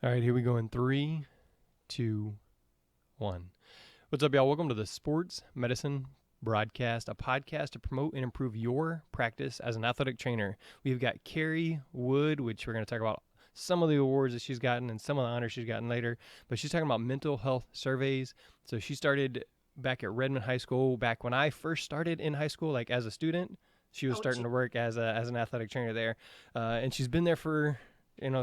All right, here we go in 3, 2, 1. What's up, y'all? Welcome to the Sports Medicine Broadcast, a podcast to promote and improve your practice as an athletic trainer. We've got Carrie Wood, which we're going to talk about some of the awards that she's gotten and some of the honors she's gotten later, but she's talking about mental health surveys. So she started back at Redmond High School back when I first started in high school, like as a student. She was starting to work as an athletic trainer there, and she's been there for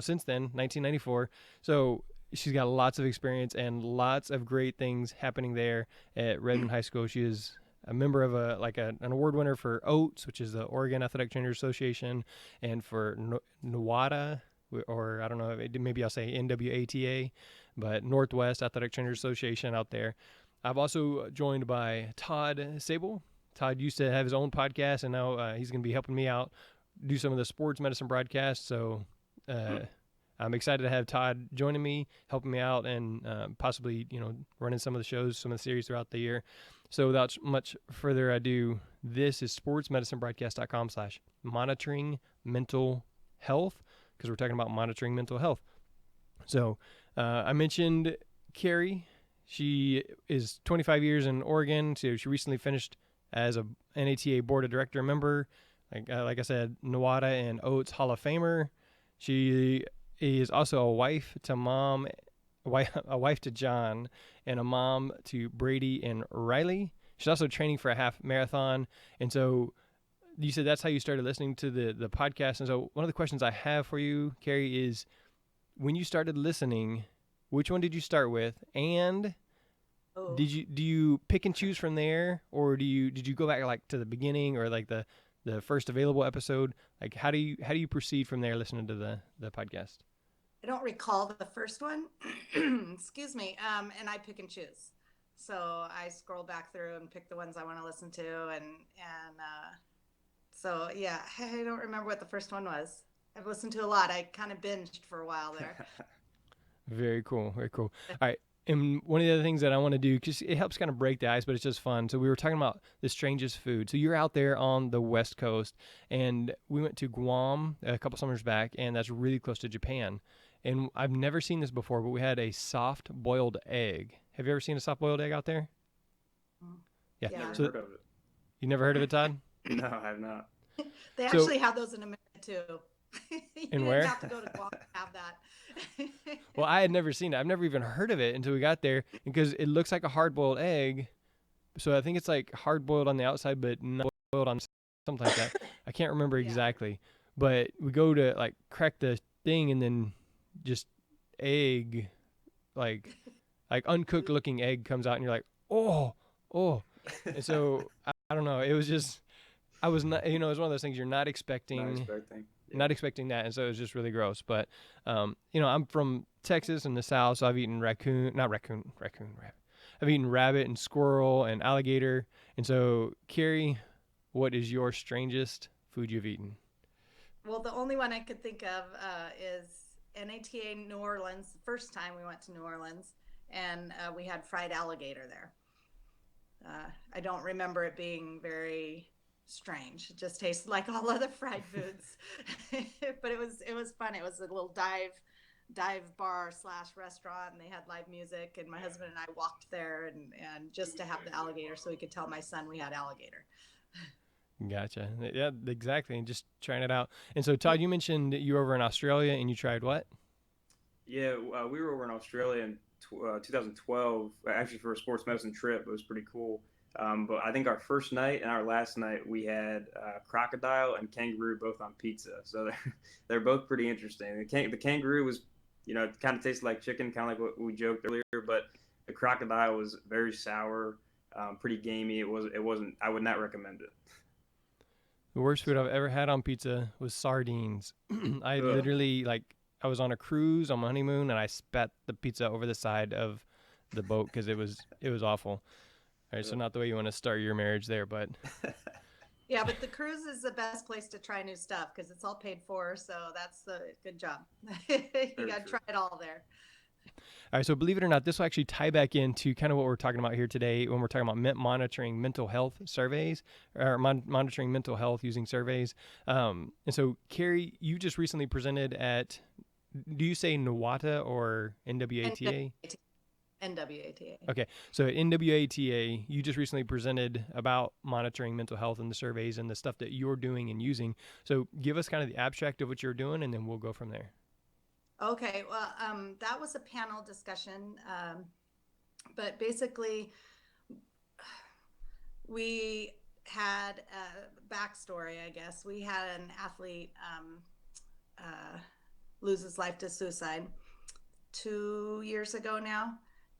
since then, 1994. So she's got lots of experience and lots of great things happening there at Redmond High School. She is a member of an award winner for OATS, which is the Oregon Athletic Trainers Association, and for NWATA, or I don't know, maybe I'll say NWATA, but Northwest Athletic Trainers Association out there. I've also joined by Todd Sable. Todd used to have his own podcast, and now he's going to be helping me out do some of the sports medicine broadcasts. So I'm excited to have Todd joining me, helping me out, and possibly, running some of the shows, some of the series throughout the year. So without much further ado, this is sportsmedicinebroadcast.com/monitoring mental health, because we're talking about monitoring mental health. So I mentioned Carrie. She is 25 years in Oregon. So she recently finished as a NATA Board of Director member. Like I said, NWATA and OATS Hall of Famer. She is also a wife to John, and a mom to Brady and Riley. She's also training for a half marathon. And so you said that's how you started listening to the podcast. And so one of the questions I have for you, Carrie, is when you started listening, which one did you start with? And do you pick and choose from there, or did you go back like to the beginning, or like the first available episode? Like how do you proceed from there listening to the podcast? I don't recall the first one. Excuse me. And I pick and choose. So I scroll back through and pick the ones I want to listen to, and so yeah, I don't remember what the first one was. I've listened to a lot. I kind of binged for a while there. Very cool. Very cool. All right. And one of the other things that I want to do, because it helps kind of break the ice, but it's just fun. So we were talking about the strangest food. So you're out there on the West Coast, and we went to Guam a couple summers back, and that's really close to Japan. And I've never seen this before, but we had a soft boiled egg. Have you ever seen a soft boiled egg out there? Yeah. Never heard of it. You never heard of it, Todd? No, I have not. They actually have those in America too. And where? You have to go to Guam to have that. Well, I had never seen it. I've never even heard of it until we got there, because it looks like a hard-boiled egg. So I think it's like hard-boiled on the outside, but not boiled on something like that. I can't remember exactly. But we go to like crack the thing, and then just egg, like uncooked looking egg comes out, and you're like, oh. And so I don't know. It was just, I was not, it was one of those things you're not expecting. Not expecting that, and so it was just really gross. But, I'm from Texas in the South, so I've eaten I've eaten rabbit and squirrel and alligator. And so, Carrie, what is your strangest food you've eaten? Well, the only one I could think of is NATA New Orleans. The first time we went to New Orleans, and we had fried alligator there. I don't remember it being very strange. It just tasted like all other fried foods. But it was fun. It was a little dive bar / restaurant, and they had live music, and my husband and I walked there and just to have the alligator so we could tell my son we had alligator. Gotcha. Yeah, exactly. And just trying it out. And so, Todd, you mentioned that you were over in Australia and you tried what? Yeah, we were over in Australia in 2012, actually for a sports medicine trip. It was pretty cool. But I think our first night and our last night, we had crocodile and kangaroo both on pizza. So they're both pretty interesting. The kangaroo was, it kind of tasted like chicken, kind of like what we joked earlier. But the crocodile was very sour, pretty gamey. It wasn't. I would not recommend it. The worst food I've ever had on pizza was sardines. I literally, I was on a cruise on my honeymoon, and I spat the pizza over the side of the boat because it was awful. All right, so not the way you want to start your marriage there, but. Yeah, but the cruise is the best place to try new stuff because it's all paid for, so that's a good job. You got to try it all there. All right, so believe it or not, this will actually tie back into kind of what we're talking about here today when we're talking about monitoring mental health surveys, or monitoring mental health using surveys. And so, Carrie, you just recently presented at Do you say NWATA or NWATA? NWATA. Okay, so at NWATA, you just recently presented about monitoring mental health and the surveys and the stuff that you're doing and using. So give us kind of the abstract of what you're doing, and then we'll go from there. Okay, well, that was a panel discussion, but basically, we had a backstory, I guess. We had an athlete lose his life to suicide 2 years ago now,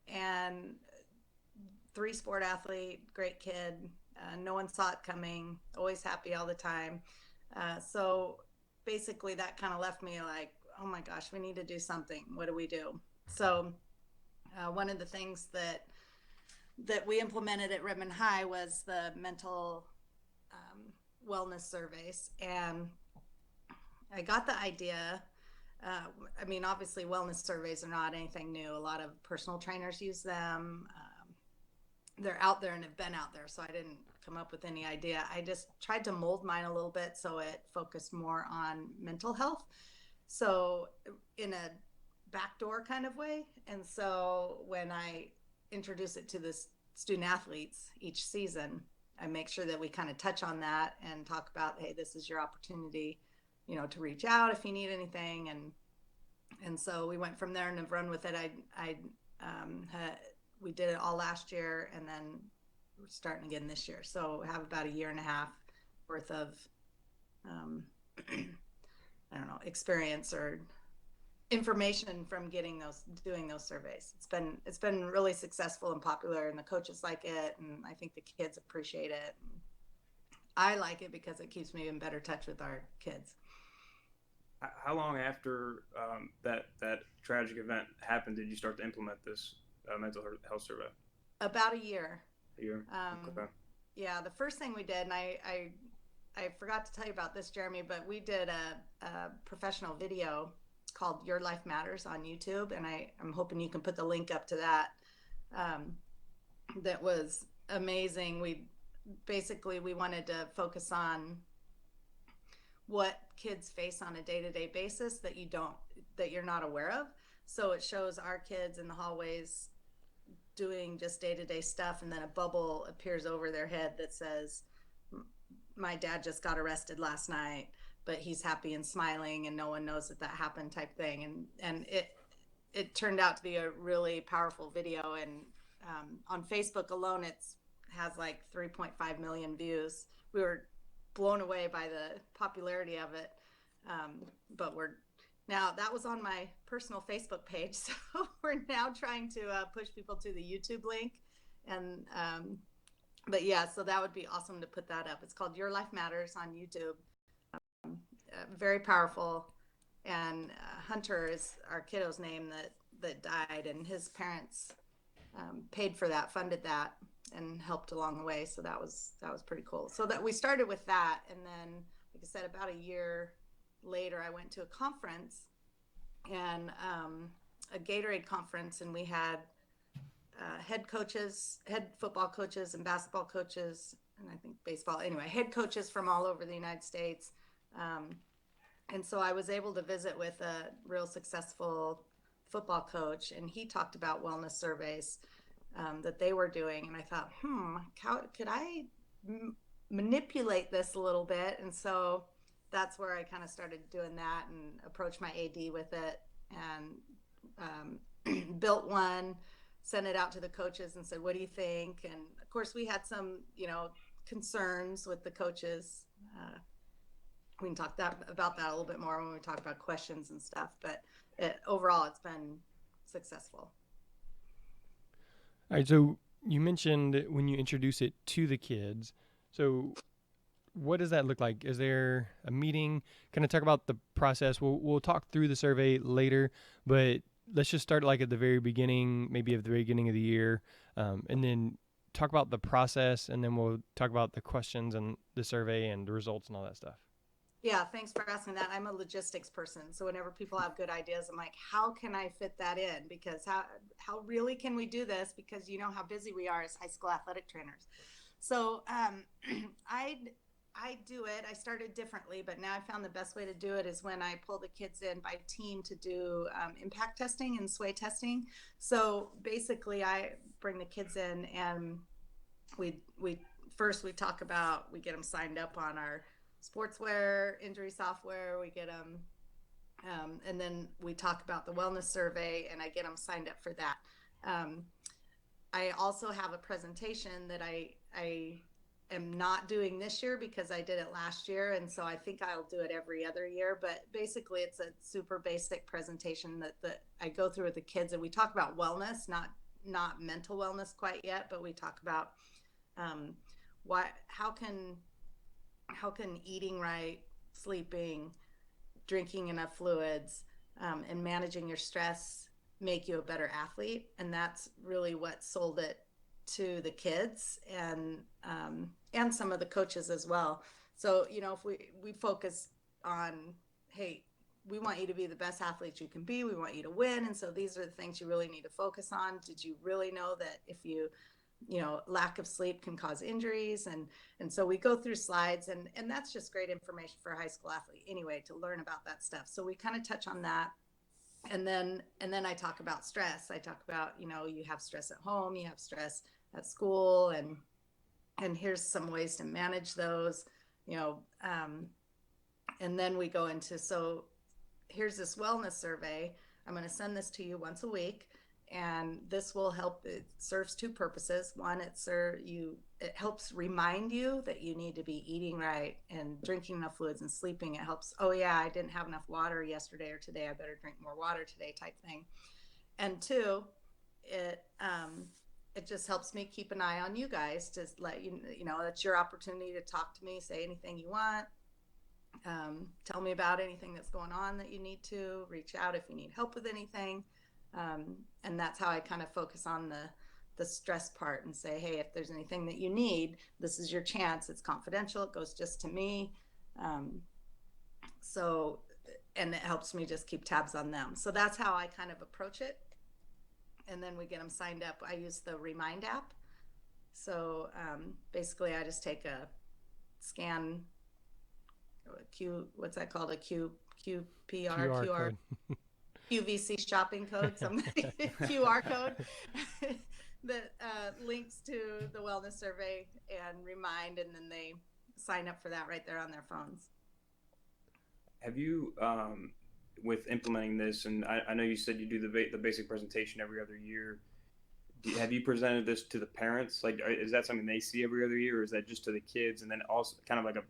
and three-sport athlete, great kid. No one saw it coming, always happy all the time. So basically, that kind of left me like, oh my gosh, we need to do something. What do we do? So one of the things that we implemented at Redmond High was the mental wellness surveys, and I got the idea. I mean, obviously, wellness surveys are not anything new. A lot of personal trainers use them. They're out there and have been out there, so I didn't come up with any idea. I just tried to mold mine a little bit so it focused more on mental health. So in a backdoor kind of way. And so when I introduce it to the student athletes each season, I make sure that we kind of touch on that and talk about, hey, this is your opportunity, to reach out if you need anything. And so we went from there and have run with it. We did it all last year, and then we're starting again this year. So I have about a year and a half worth of, I don't know, experience or information from doing those surveys. It's been really successful and popular, and the coaches like it, and I think the kids appreciate it. I like it because it keeps me in better touch with our kids. How long after that tragic event happened did you start to implement this mental health survey? About a year. A year. Okay. Yeah, the first thing we did, and I forgot to tell you about this, Jeremy, but we did a professional video called Your Life Matters on YouTube, and I'm hoping you can put the link up to that. That was amazing. We wanted to focus on what kids face on a day-to-day basis that you're not aware of. So it shows our kids in the hallways doing just day-to-day stuff, and then a bubble appears over their head that says, my dad just got arrested last night, but he's happy and smiling and no one knows that happened, type thing. And it turned out to be a really powerful video. And on Facebook alone, has like 3.5 million views. We were blown away by the popularity of it. But now that was on my personal Facebook page. So we're now trying to push people to the YouTube link. And, but yeah, so that would be awesome to put that up. It's called Your Life Matters on YouTube. Very powerful. And Hunter is our kiddo's name that died, and his parents paid for that, funded that, and helped along the way. So that was pretty cool. So that we started with that, and then, like I said, about a year later, I went to a conference, and a Gatorade conference, and we had head football coaches and basketball coaches, and I think baseball. Anyway, head coaches from all over the United States. And so I was able to visit with a real successful football coach, and he talked about wellness surveys that they were doing. And I thought, how could I manipulate this a little bit? And so that's where I kind of started doing that and approached my AD with it, and built one, sent it out to the coaches and said, what do you think? And of course we had some, concerns with the coaches. We can talk about that a little bit more when we talk about questions and stuff, but overall it's been successful. All right, so you mentioned when you introduce it to the kids. So what does that look like? Is there a meeting? Kind of talk about the process. We'll talk through the survey later, but let's just start like at the very beginning, maybe at the very beginning of the year, and then talk about the process, and then we'll talk about the questions and the survey and the results and all that stuff. Yeah, thanks for asking that. I'm a logistics person. So whenever people have good ideas, I'm like, how can I fit that in? Because how really can we do this? Because you know how busy we are as high school athletic trainers. So I I do it. I started differently, but now I found the best way to do it is when I pull the kids in by team to do impact testing and sway testing. So basically, I bring the kids in and we first we talk about, we get them signed up on our sportswear injury software. We get them, and then we talk about the wellness survey, and I get them signed up for that. Um, I also have a presentation that I am not doing this year because I did it last year, and so I think I'll do it every other year. But basically, it's a super basic presentation that I go through with the kids, and we talk about wellness, not mental wellness quite yet, but we talk about um, why how can eating right, sleeping, drinking enough fluids, and managing your stress make you a better athlete. And that's really what sold it to the kids and some of the coaches as well. So if we focus on, hey, we want you to be the best athlete you can be, we want you to win, and so these are the things you really need to focus on. Did you really know that if lack of sleep can cause injuries? And so we go through slides, and that's just great information for a high school athlete anyway, to learn about that stuff. So we kind of touch on that. And then I talk about stress. I talk about, you have stress at home, you have stress at school, and here's some ways to manage those, and then we go into, so here's this wellness survey. I'm going to send this to you once a week, and this will help. It serves two purposes. One, it helps remind you that you need to be eating right and drinking enough fluids and sleeping. It helps, oh yeah, I didn't have enough water yesterday or today, I better drink more water today, type thing. And two, it just helps me keep an eye on you guys, to let it's your opportunity to talk to me, say anything you want, tell me about anything that's going on that you need to reach out if you need help with anything. And that's how I kind of focus on the stress part and say, hey, if there's anything that you need, this is your chance. It's confidential. It goes just to me. And it helps me just keep tabs on them. So that's how I kind of approach it. And then we get them signed up. I use the Remind app. So basically I just take a scan, what's that called? A QR code. QVC shopping code, some QR code that links to the wellness survey and Remind, and then they sign up for that right there on their phones. Have you, with implementing this, and I know you said you do the basic presentation every other year, have you presented this to the parents? Like, is that something they see every other year, or is that just to the kids? And then also, kind of like a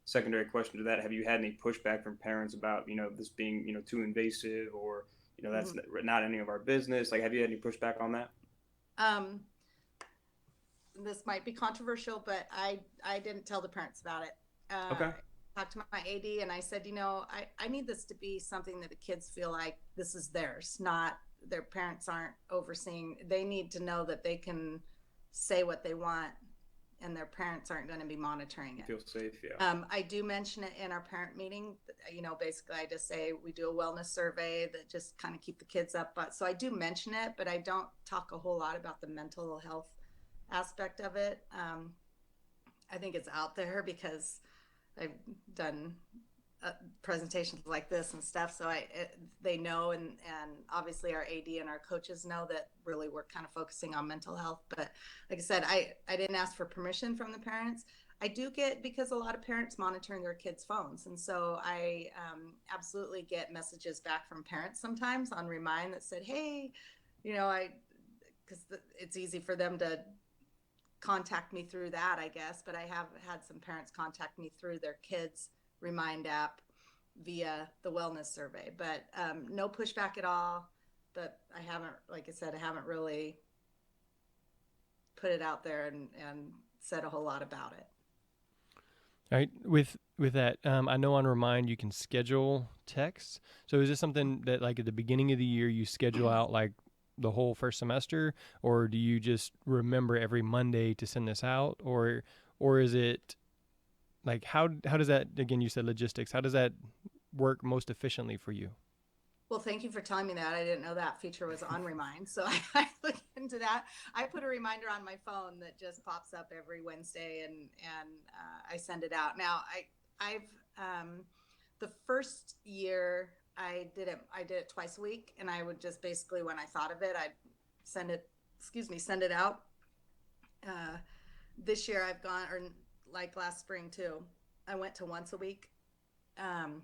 secondary question to that, have you had any pushback from parents about this being too invasive, or that's not any of our business? Like, have you had any pushback on that? This might be controversial, but I didn't tell the parents about it. Okay. I talked to my AD and I said, I need this to be something that the kids feel like this is theirs, not their parents aren't overseeing. They need to know that they can say what they want and their parents aren't going to be monitoring it. Feel safe, yeah. I do mention it in our parent meeting. Basically I just say we do a wellness survey that just kind of keep the kids up. But so I do mention it, but I don't talk a whole lot about the mental health aspect of it. I think it's out there because I've done presentations like this and stuff, so they know, and obviously our AD and our coaches know that really we're kind of focusing on mental health. But like I said, I didn't ask for permission from the parents. I do get, because a lot of parents monitoring their kids' phones, and so I absolutely get messages back from parents sometimes on Remind that said, hey, because it's easy for them to contact me through that, I guess, but I have had some parents contact me through their kids' Remind app via the wellness survey, but no pushback at all. But I haven't, like I said, I haven't really put it out there and said a whole lot about it. All right. With that, I know on Remind you can schedule texts. So is this something that, like, at the beginning of the year you schedule out like the whole first semester, or do you just remember every Monday to send this out, or is it like, how does that, again, you said logistics, how does that work most efficiently for you? Well, thank you for telling me that. I didn't know that feature was on Remind, so I look into that. I put a reminder on my phone that just pops up every Wednesday, and I send it out. Now, I've the first year I did it twice a week, and I would just basically, when I thought of it, I'd send it out. This year I've gone, or like last spring too, I went to once a week. Um,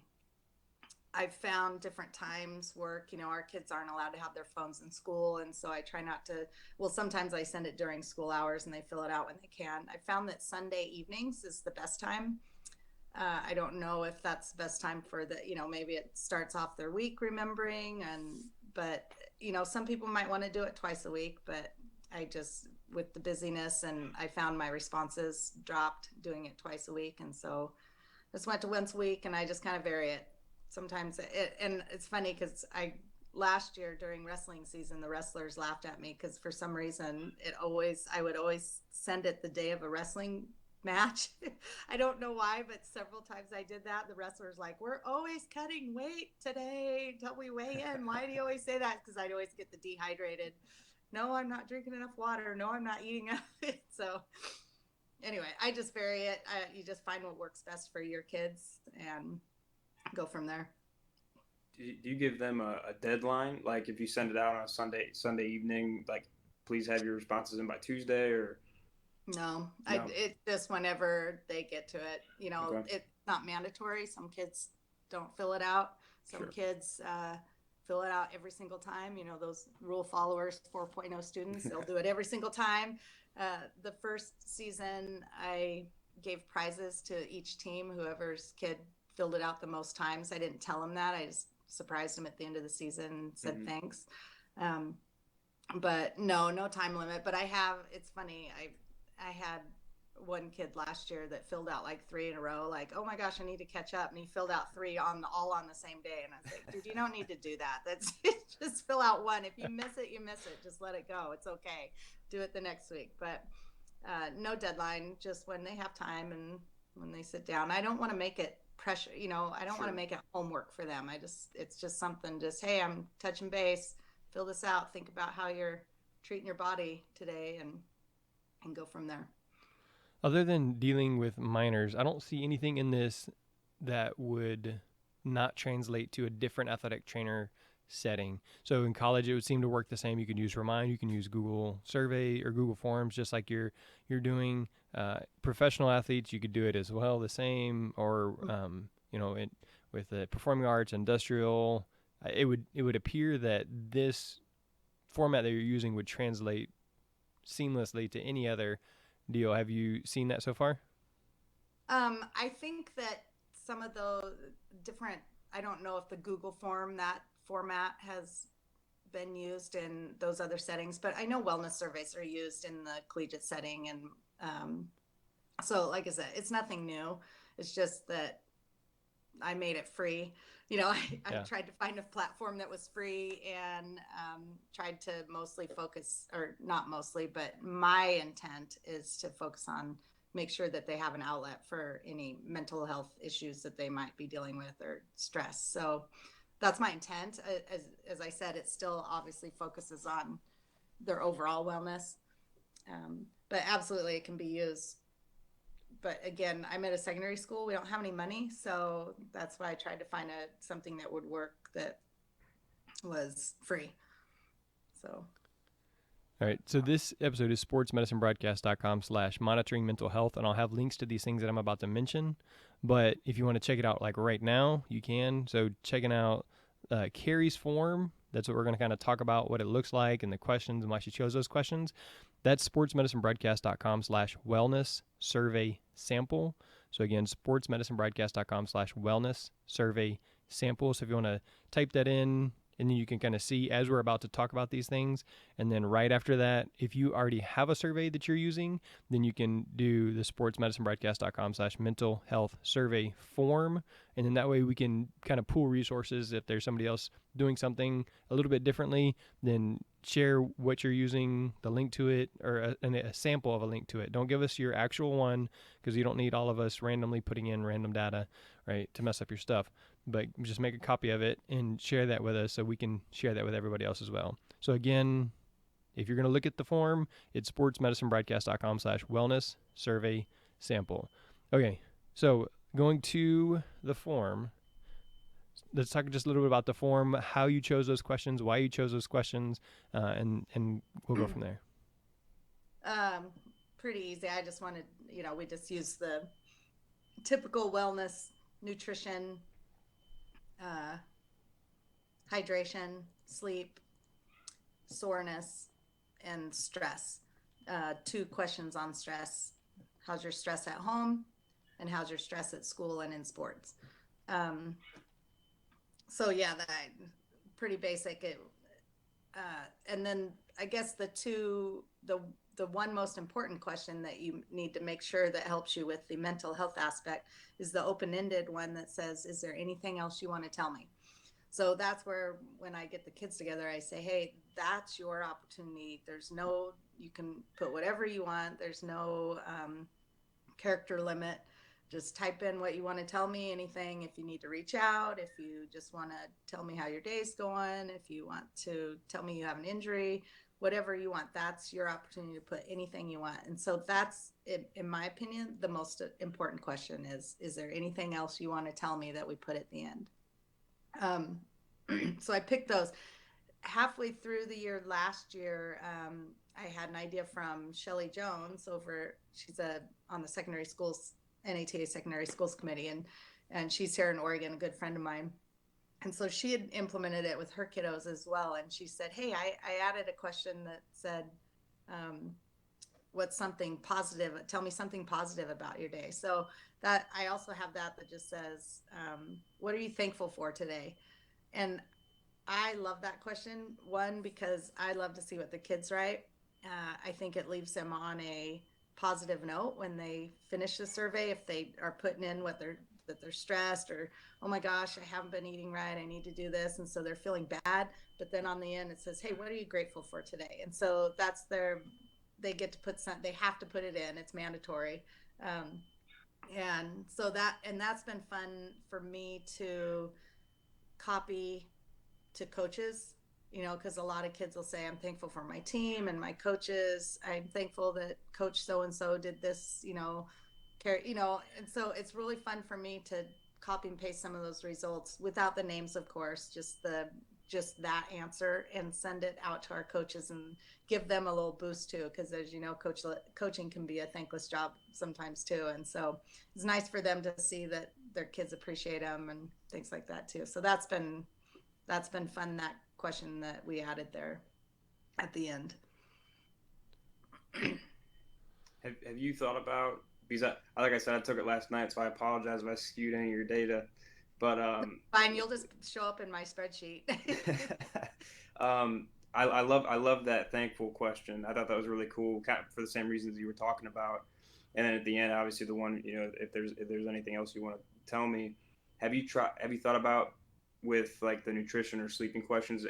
I've found different times work. Our kids aren't allowed to have their phones in school. And so I try not to, well, sometimes I send it during school hours and they fill it out when they can. I found that Sunday evenings is the best time. I don't know if that's the best time for maybe it starts off their week remembering, but some people might want to do it twice a week, but I just, with the busyness, and I found my responses dropped doing it twice a week. And so just went to once a week, and I just kind of vary it. Sometimes and it's funny because last year during wrestling season, the wrestlers laughed at me because for some reason I would always send it the day of a wrestling match. I don't know why, but several times I did that. The wrestlers like, we're always cutting weight today until we weigh in. Why do you always say that? Because I'd always get the dehydrated. No, I'm not drinking enough water. No, I'm not eating enough. So anyway, I just vary it. You just find what works best for your kids and go from there. Do you give them a deadline? Like if you send it out on a Sunday evening, like please have your responses in by Tuesday, or no? No? It's just whenever they get to it. Okay. It's not mandatory. Some kids don't fill it out. Some Sure. kids fill it out every single time. Those rule followers, 4.0 students, they'll do it every single time. The first season, I gave prizes to each team, whoever's kid filled it out the most times. I didn't tell them that. I just surprised them at the end of the season and said thanks. But no time limit. But it's funny. I had one kid last year that filled out like 3 in a row, like, oh my gosh, I need to catch up. And he filled out 3 all on the same day. And I was like, dude, you don't need to do that. That's just fill out 1. If you miss it, you miss it. Just let it go. It's okay. Do it the next week. But no deadline, just when they have time and when they sit down. I don't want to make it pressure, I don't Sure. want to make it homework for them. It's just something, hey, I'm touching base, fill this out, think about how you're treating your body today, and go from there. Other than dealing with minors, I don't see anything in this that would not translate to a different athletic trainer setting. So in college, it would seem to work the same. You can use Remind, you can use Google Survey or Google Forms, just like you're doing. Professional athletes, you could do it as well, the same. Or with the performing arts, industrial, it would appear that this format that you're using would translate seamlessly to any other deal. Have you seen that so far? I think that some of the different, I don't know if the Google that format has been used in those other settings, but I know wellness surveys are used in the collegiate setting. And so like I said, it's nothing new. It's just that I made it free. I tried to find a platform that was free, and tried to mostly focus, or not mostly, but my intent is to focus on make sure that they have an outlet for any mental health issues that they might be dealing with or stress. So that's my intent. As I said, it still obviously focuses on their overall wellness. But absolutely it can be used. But again, I'm at a secondary school. We don't have any money. So that's why I tried to find something that would work that was free. So. All right. So this episode is sportsmedicinebroadcast.com/monitoring mental health. And I'll have links to these things that I'm about to mention. But if you want to check it out like right now, you can. So checking out Carrie's form, that's what we're going to kind of talk about, what it looks like and the questions and why she chose those questions. That's sportsmedicinebroadcast.com/wellness survey sample. So again, sportsmedicinebroadcast.com/wellness survey sample. So if you want to type that in, and then you can kind of see as we're about to talk about these things. And then right after that, if you already have a survey that you're using, then you can do the sportsmedicinebroadcast.com/mental health survey form. And then that way we can kind of pool resources. If there's somebody else doing something a little bit differently, then share what you're using, the link to it, or a sample of a link to it. Don't give us your actual one, because you don't need all of us randomly putting in random data, right, to mess up your stuff. But just make a copy of it and share that with us so we can share that with everybody else as well. So again, If you're going to look at the form, it's sportsmedicinebroadcast.com/wellness survey sample. Okay, so going to the form, let's talk just a little bit about the form, how you chose those questions, why you chose those questions, and we'll go from there. Pretty easy. I just wanted, we just use the typical wellness, nutrition, hydration, sleep, soreness, and stress. 2 questions on stress. How's your stress at home? And how's your stress at school and in sports? So yeah, that pretty basic. And then I guess the one most important question that you need to make sure that helps you with the mental health aspect is the open-ended one that says, is there anything else you want to tell me? So that's where, when I get the kids together, I say, hey, that's your opportunity. You can put whatever you want. There's no character limit. Just type in what you want to tell me, anything. If you need to reach out, if you just want to tell me how your day's going, if you want to tell me you have an injury, whatever you want, that's your opportunity to put anything you want. And so that's, in my opinion, the most important question is there anything else you want to tell me that we put at the end? So I picked those. Halfway through the year last year, I had an idea from Shelley Jones she's on the secondary schools, NATA Secondary Schools Committee, and she's here in Oregon, a good friend of mine. And so she had implemented it with her kiddos as well. And she said, hey, I added a question that said, what's something positive? Tell me something positive about your day. So that I also have that just says, what are you thankful for today? And I love that question. One, because I love to see what the kids write. I think it leaves them on a positive note when they finish the survey. If they are putting in that they're stressed, or, oh my gosh, I haven't been eating right, I need to do this. And so they're feeling bad. But then on the end, it says, hey, what are you grateful for today? And so that's they get to they have to put it in. It's mandatory. And so that's been fun for me to copy to coaches, because a lot of kids will say, I'm thankful for my team and my coaches. I'm thankful that coach so-and-so did this, and so it's really fun for me to copy and paste some of those results without the names, of course, just that answer, and send it out to our coaches and give them a little boost too. Because as you know, coaching can be a thankless job sometimes too. And so it's nice for them to see that their kids appreciate them and things like that too. So that's been fun, that question that we added there at the end. Have you thought about, because like I said, I took it last night, so I apologize if I skewed any of your data, but fine, you'll just show up in my spreadsheet. I love that thankful question. I thought that was really cool, kind of for the same reasons you were talking about. And then at the end, obviously the one, if there's anything else you want to tell me, have you thought about, with like the nutrition or sleeping questions,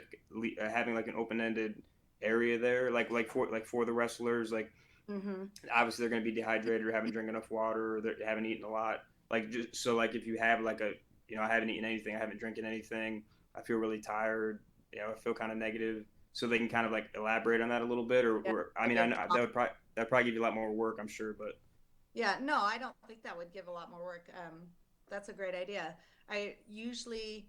having like an open-ended area there, like for the wrestlers, like Mm-hmm. obviously they're going to be dehydrated or haven't drank enough water, or they haven't eaten a lot, like, just so, like, if you have like I haven't eaten anything, I haven't drinking anything, I feel really tired, I feel kind of negative, so they can kind of like elaborate on that a little bit, or I mean, I know that would probably give you a lot more work, I'm sure, but yeah, no, I don't think that would give a lot more work. That's a great idea. I usually,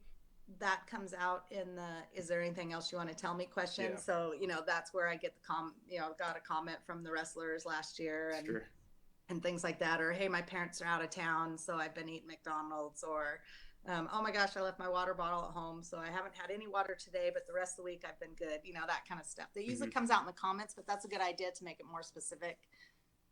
that comes out in the, is there anything else you want to tell me question? Yeah. So, that's where I get got a comment from the wrestlers last year, and sure. and things like that. Or, hey, my parents are out of town, so I've been eating McDonald's. Or, oh my gosh, I left my water bottle at home, so I haven't had any water today, but the rest of the week I've been good. That kind of stuff. That usually comes out in the comments, but that's a good idea to make it more specific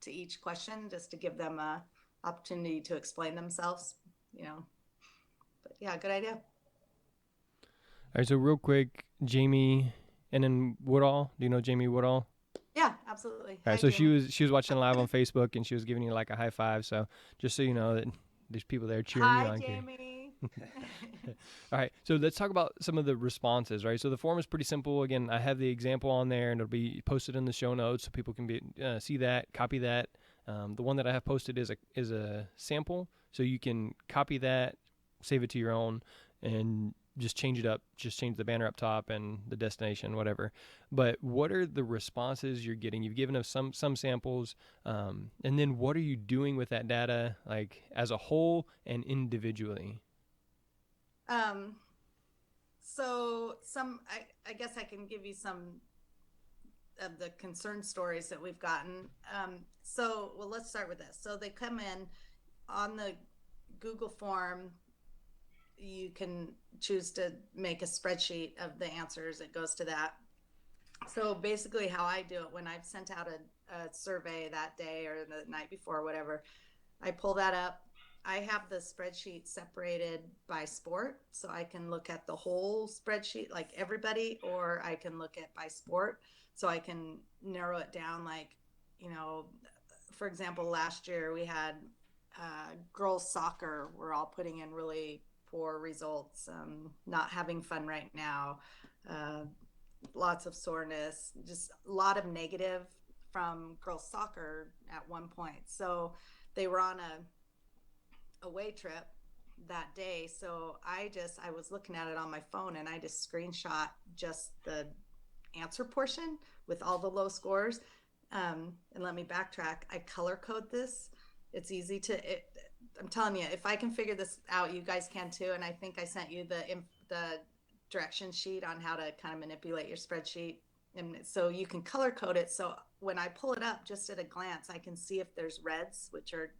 to each question, just to give them a opportunity to explain themselves, But yeah, good idea. All right, so real quick, Jamie, and then Woodall. Do you know Jamie Woodall? Yeah, absolutely. All right, Hi, so Jamie. she was watching live on Facebook, and she was giving you like a high five. So just so you know that there's people there cheering you Hi, on. Jamie. All right, so let's talk about some of the responses, right? So the form is pretty simple. Again, I have the example on there, and it'll be posted in the show notes so people can see that, copy that. The one that I have posted is a sample, so you can copy that, save it to your own, and just change it up, just change the banner up top and the destination, whatever. But what are the responses you're getting? You've given us some samples, and then what are you doing with that data, like as a whole and individually? Um, so I guess I can give you some of the concern stories that we've gotten. Well, let's start with this. So they come in on the Google form. You can choose to make a spreadsheet of the answers. It goes to that. So basically, how I do it when I've sent out a survey that day or the night before, whatever, I pull that up. I have the spreadsheet separated by sport, so I can look at the whole spreadsheet, like everybody, or I can look at by sport, so I can narrow it down. Like, for example, last year we had girls soccer. We're all putting in really poor results, not having fun right now, lots of soreness, just a lot of negative from girls soccer at one point. So they were on a away trip that day. So I was looking at it on my phone and I just screenshot just the answer portion with all the low scores. And let me backtrack. I color code this. It's easy I'm telling you, if I can figure this out, you guys can too. And I think I sent you the direction sheet on how to kind of manipulate your spreadsheet. And so you can color code it. So when I pull it up just at a glance, I can see if there's reds, which are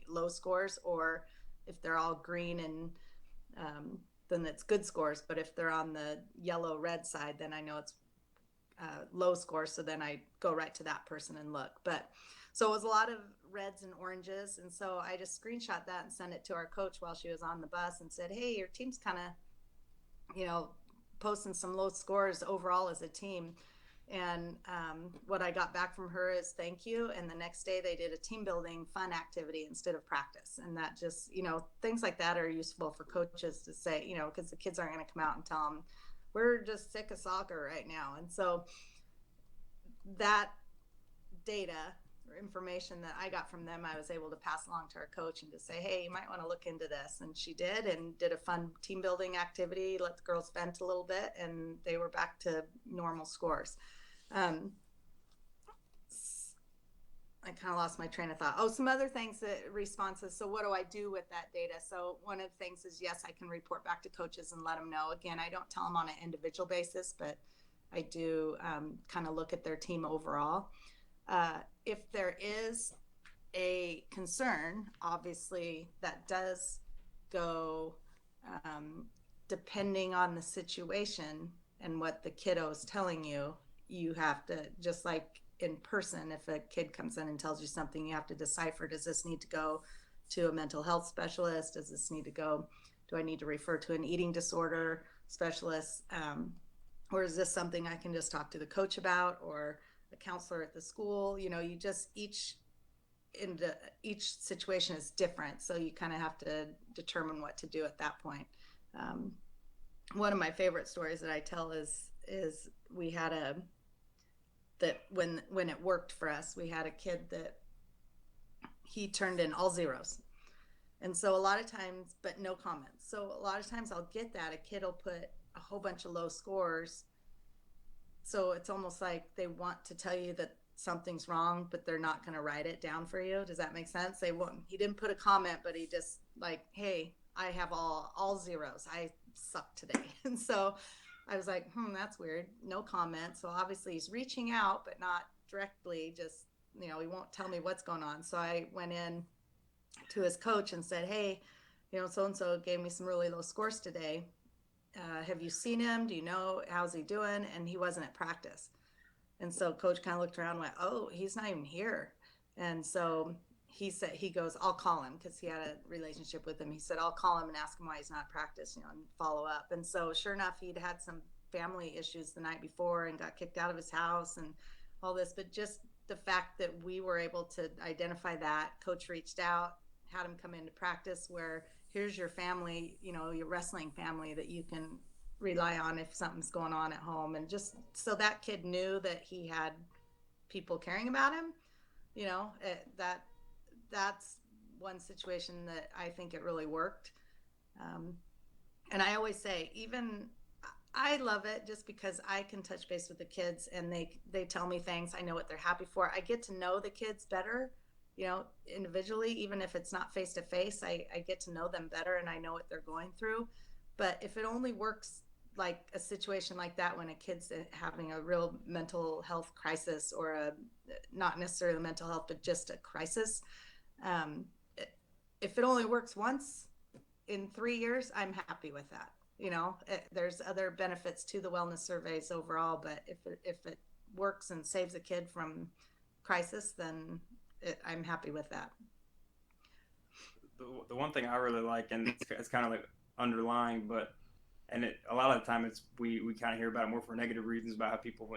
low scores, or if they're all green, and then it's good scores. But if they're on the yellow red side, then I know it's low score. So then I go right to that person and look. But so it was a lot of reds and oranges. And so I just screenshot that and sent it to our coach while she was on the bus and said, hey, your team's kind of, posting some low scores overall as a team. And what I got back from her is thank you. And the next day they did a team building fun activity instead of practice. And that just, things like that are useful for coaches to say, because the kids aren't going to come out and tell them, we're just sick of soccer right now. And so that data or information that I got from them, I was able to pass along to our coach and to say, hey, you might want to look into this. And she did, and did a fun team building activity, let the girls vent a little bit, and they were back to normal scores. I kind of lost my train of thought. Oh, some other things responses. So what do I do with that data? So one of the things is, yes, I can report back to coaches and let them know. Again, I don't tell them on an individual basis, but I do kind of look at their team overall. If there is a concern, obviously that does go depending on the situation and what the kiddo is telling you. You have to, just like in person, if a kid comes in and tells you something, you have to decipher, does this need to go to a mental health specialist? Does this need to go, do I need to refer to an eating disorder specialist? Or is this something I can just talk to the coach about, or a counselor at the school? You just, each situation is different. So you kind of have to determine what to do at that point. One of my favorite stories that I tell is we had that when it worked for us, we had a kid that he turned in all zeros. And so a lot of times, but no comments. So a lot of times I'll get that. A kid will put a whole bunch of low scores. So it's almost like they want to tell you that something's wrong, but they're not going to write it down for you. Does that make sense? He didn't put a comment, but he just like, hey, I have all zeros. I suck today. And so I was like, that's weird. No comment. So obviously he's reaching out, but not directly, just, he won't tell me what's going on. So I went in to his coach and said, hey, so-and-so gave me some really low scores today. Have you seen him? Do you know, how's he doing? And he wasn't at practice. And so coach kind of looked around and went, oh, he's not even here. And so he goes, I'll call him, because he had a relationship with him. He said, I'll call him and ask him why he's not at practice, and follow up. And so sure enough, he'd had some family issues the night before and got kicked out of his house and all this. But just the fact that we were able to identify that, coach reached out, had him come into practice, where here's your family, your wrestling family that you can rely on if something's going on at home. And just so that kid knew that he had people caring about him, that's one situation that I think it really worked. And I always say, even I love it just because I can touch base with the kids and they tell me things. I know what they're happy for. I get to know the kids better, individually, even if it's not face to face. I get to know them better and I know what they're going through. But if it only works like a situation like that when a kid's having a real mental health crisis or a not necessarily mental health but just a crisis, um, if it only works once in 3 years, I'm happy with that. There's other benefits to the wellness surveys overall, but if it works and saves a kid from crisis, then I'm happy with that. The one thing I really like, and it's kind of like underlying, but a lot of the time we kind of hear about it more for negative reasons about how people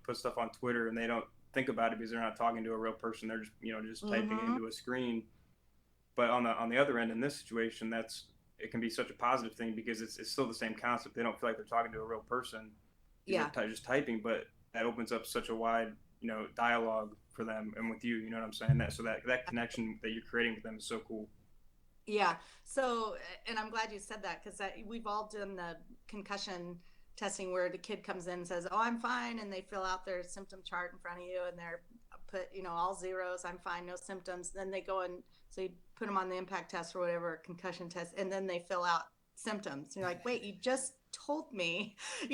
put stuff on Twitter and they don't think about it because they're not talking to a real person. They're just typing Mm-hmm. into a screen. But on the other end, in this situation, it can be such a positive thing because it's still the same concept. They don't feel like they're talking to a real person because Yeah. they're just typing, but that opens up such a wide dialogue for them and with you. You know what I'm saying? That connection that you're creating with them is so cool. Yeah. So, and I'm glad you said that because we've all done the concussion testing where the kid comes in and says, "Oh, I'm fine," and they fill out their symptom chart in front of you, and they're put, all zeros. I'm fine, no symptoms. Then they go and so you put them on the impact test or whatever concussion test, and then they fill out symptoms. And you're like, "Wait, you just told me." It's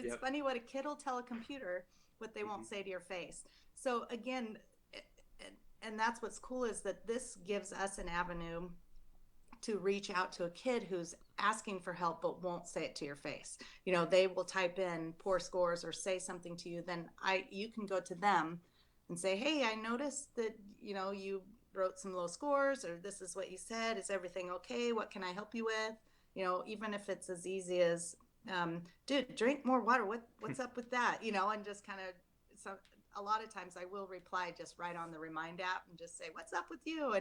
Yep. funny what a kid will tell a computer what they Mm-hmm. won't say to your face. So again, and that's what's cool is that this gives us an avenue to reach out to a kid who's asking for help but won't say it to your face. They will type in poor scores or say something to you, then you can go to them and say, "Hey, I noticed that you wrote some low scores, or this is what you said. Is everything okay? What can I help you with?" Even if it's as easy as, "Dude, drink more water. What's up with that?" And just kind of, so a lot of times I will reply just right on the Remind app and just say, "What's up with you?"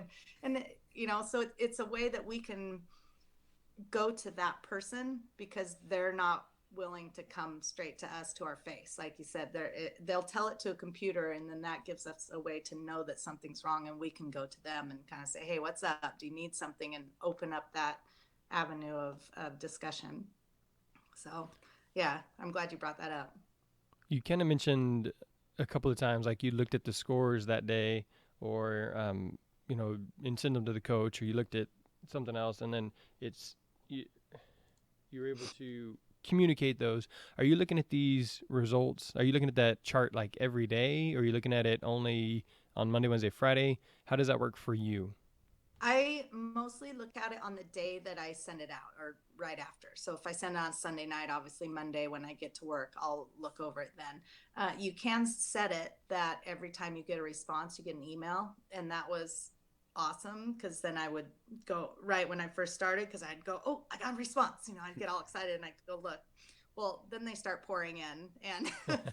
And so it's a way that we can go to that person because they're not willing to come straight to us to our face. Like you said, they'll tell it to a computer, and then that gives us a way to know that something's wrong, and we can go to them and kind of say, "Hey, what's up? Do you need something?" and open up that avenue of discussion. So yeah, I'm glad you brought that up. You kind of mentioned a couple of times, like you looked at the scores that day, or and send them to the coach, or you looked at something else, and then it's you, you're able to communicate those. Are you looking at these results? Are you looking at that chart like every day, or are you looking at it only on Monday, Wednesday, Friday? How does that work for you? I mostly look at it on the day that I send it out or right after. So if I send it on Sunday night, obviously Monday when I get to work, I'll look over it then. You can set it that every time you get a response, you get an email. And that was awesome because then I would go right when I first started because I'd go, "Oh, I got a response." I'd get all excited and I'd go look. Well, then they start pouring in and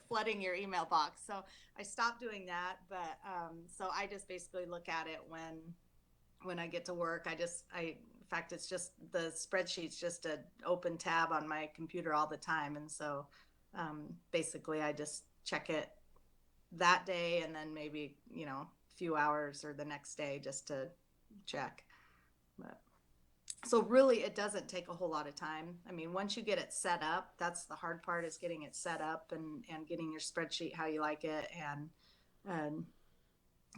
flooding your email box. So I stopped doing that. But so I just basically look at it when I get to work. In fact, it's just the spreadsheet's just an open tab on my computer all the time. And so basically I just check it that day and then maybe, a few hours or the next day just to check. But so really it doesn't take a whole lot of time. I mean, once you get it set up, that's the hard part is getting it set up and getting your spreadsheet how you like it and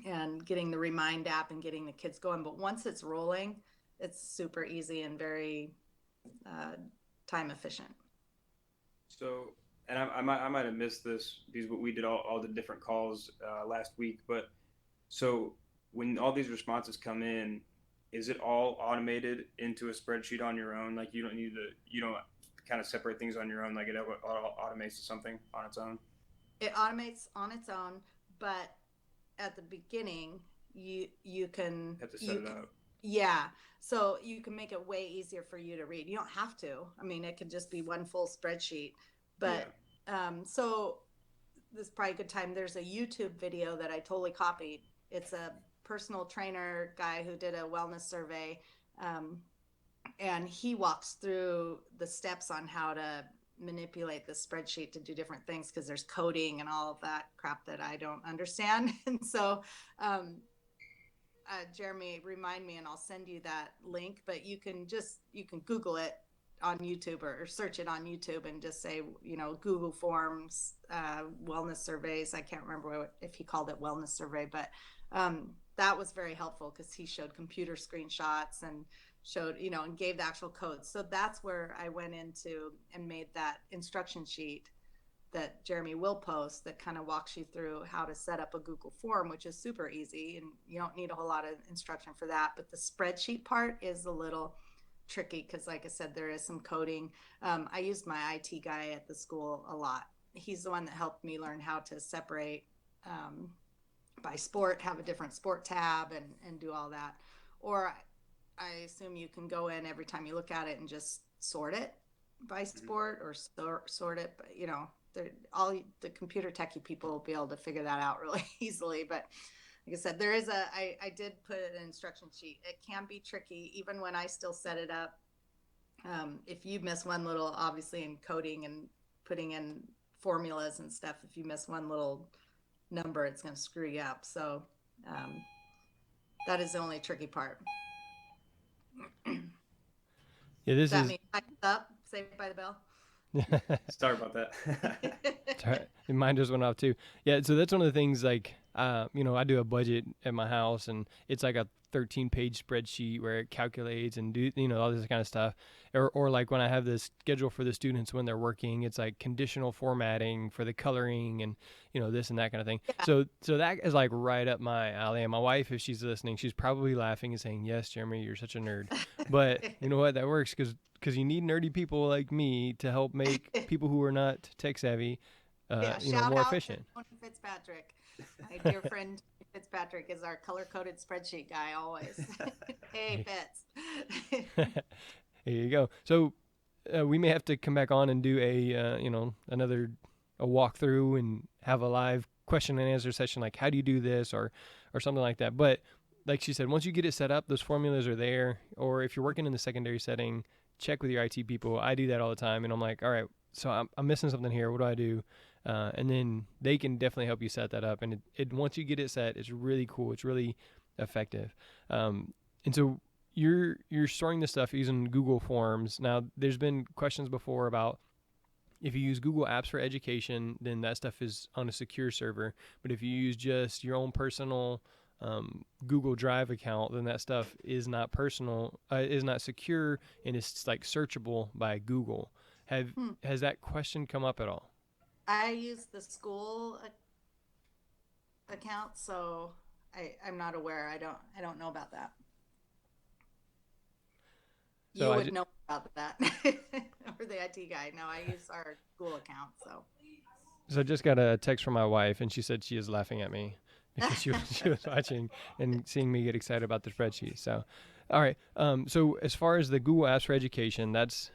and getting the Remind app and getting the kids going. But once it's rolling, it's super easy and very uh, time efficient. So, and I might have missed this because we did all the different calls last week. But so when all these responses come in, is it all automated into a spreadsheet on your own? Like you don't kind of separate things on your own. Like it automates to something on its own. It automates on its own, but at the beginning, you can You have to set you it can, up. yeah. So you can make it way easier for you to read. You don't have to. I mean, it could just be one full spreadsheet. Yeah. But so this is probably a good time. There's a YouTube video that I totally copied. It's a personal trainer guy who did a wellness survey, um, and he walks through the steps on how to manipulate the spreadsheet to do different things because there's coding and all of that crap that I don't understand. And so, um, Jeremy, remind me, and I'll send you that link. But you can Google it on YouTube or search it on YouTube and just say, Google Forms, wellness surveys. I can't remember if he called it wellness survey, but that was very helpful because he showed computer screenshots and showed, and gave the actual codes. So that's where I went into and made that instruction sheet that Jeremy will post that kind of walks you through how to set up a Google form, which is super easy. And you don't need a whole lot of instruction for that. But the spreadsheet part is a little tricky because, like I said, there is some coding. I used my IT guy at the school a lot. He's the one that helped me learn how to separate by sport, have a different sport tab and do all that. Or I assume you can go in every time you look at it and just sort it by sport or sort it, but all the computer techie people will be able to figure that out really easily. But like I said, I did put an instruction sheet. It can be tricky even when I still set it up. If you miss one little, obviously in coding and putting in formulas and stuff, if you miss one little number, it's going to screw you up. So that is the only tricky part. Yeah, this that is. Mean up, Saved by the Bell. Sorry about that. Sorry, mine just went off too. Yeah, so that's one of the things. Like, I do a budget at my house, and it's like a 13-page spreadsheet where it calculates and do all this kind of stuff. Or like when I have this schedule for the students when they're working, it's like conditional formatting for the coloring and this and that kind of thing. Yeah. So that is like right up my alley. And my wife, if she's listening, she's probably laughing and saying, "Yes, Jeremy, you're such a nerd." But you know what? That works because you need nerdy people like me to help make people who are not tech savvy, more efficient. Tony Fitzpatrick, my dear friend Fitzpatrick is our color-coded spreadsheet guy always. Hey, Fitz. There you go. So we may have to come back on and do a another walkthrough and have a live question and answer session, like how do you do this or something like that. But like she said, once you get it set up, those formulas are there. Or if you're working in the secondary setting, check with your IT people. I do that all the time, and I'm like, all right, so I'm missing something here. What do I do? And then they can definitely help you set that up. And it once you get it set, it's really cool. It's really effective. And so you're storing this stuff using Google Forms. Now, there's been questions before about if you use Google Apps for education, then that stuff is on a secure server. But if you use just your own personal Google Drive account, then that stuff is not personal, is not secure, and it's like searchable by Google. Has that question come up at all? I use the school account, so I'm not aware. I don't know about that. So you would know about that, or the IT guy. No, I use our school account. So I just got a text from my wife, and she said she is laughing at me because she was watching and seeing me get excited about the spreadsheet. So, all right. So as far as the Google Apps for Education, that's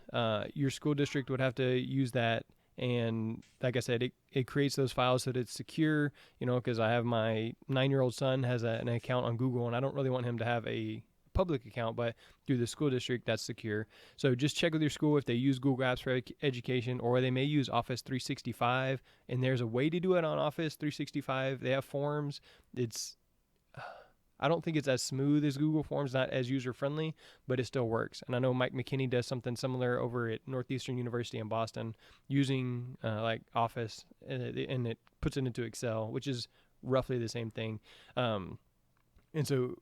your school district would have to use that. And like I said, it creates those files so that it's secure, because I have my 9-year-old son has an account on Google, and I don't really want him to have a public account, but through the school district, that's secure. So just check with your school if they use Google Apps for Education, or they may use Office 365, and there's a way to do it on Office 365. They have forms. I don't think it's as smooth as Google Forms, not as user-friendly, but it still works. And I know Mike McKinney does something similar over at Northeastern University in Boston using like Office, and it puts it into Excel, which is roughly the same thing. And so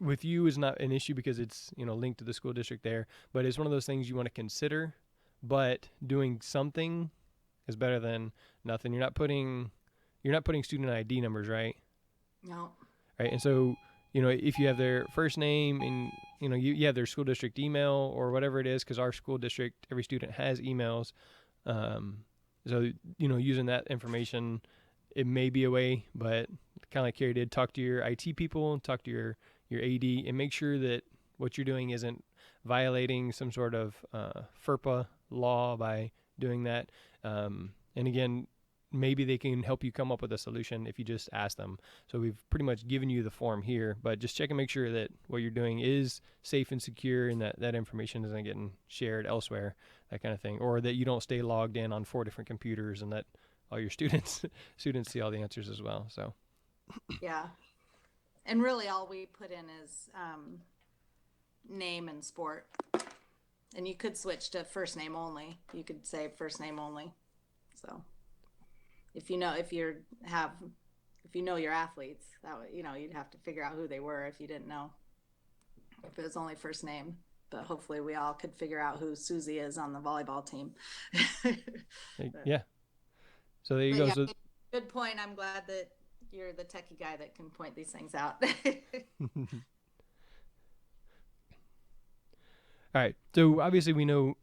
with you is not an issue because it's linked to the school district there, but it's one of those things you want to consider. But doing something is better than nothing. You're not putting student ID numbers, right? No. Right. And so, if you have their first name and, you have their school district email or whatever it is, because our school district, every student has emails. So, using that information, it may be a way, but kind of like Carrie did, talk to your IT people, talk to your AD, and make sure that what you're doing isn't violating some sort of FERPA law by doing that. And again, maybe they can help you come up with a solution if you just ask them. So we've pretty much given you the form here, but just check and make sure that what you're doing is safe and secure, and that information isn't getting shared elsewhere, that kind of thing, or that you don't stay logged in on 4 different computers and that all your students see all the answers as well. So yeah, and really all we put in is name and sport. And you could switch to first name only. You could say first name only. So if you know your athletes, that you'd have to figure out who they were if you didn't know if it was only first name. But hopefully we all could figure out who Susie is on the volleyball team. Yeah. So there you But go. yeah, So good point. I'm glad that you're the techie guy that can point these things out. all right. So obviously we know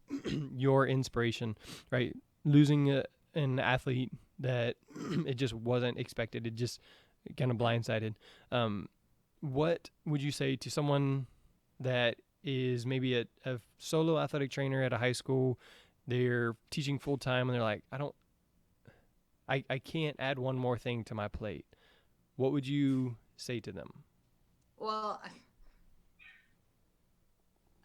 your inspiration, right? Losing an athlete that it just wasn't expected. It just kind of blindsided. What would you say to someone that is maybe a solo athletic trainer at a high school? They're teaching full time and they're like, I can't add one more thing to my plate. What would you say to them? Well,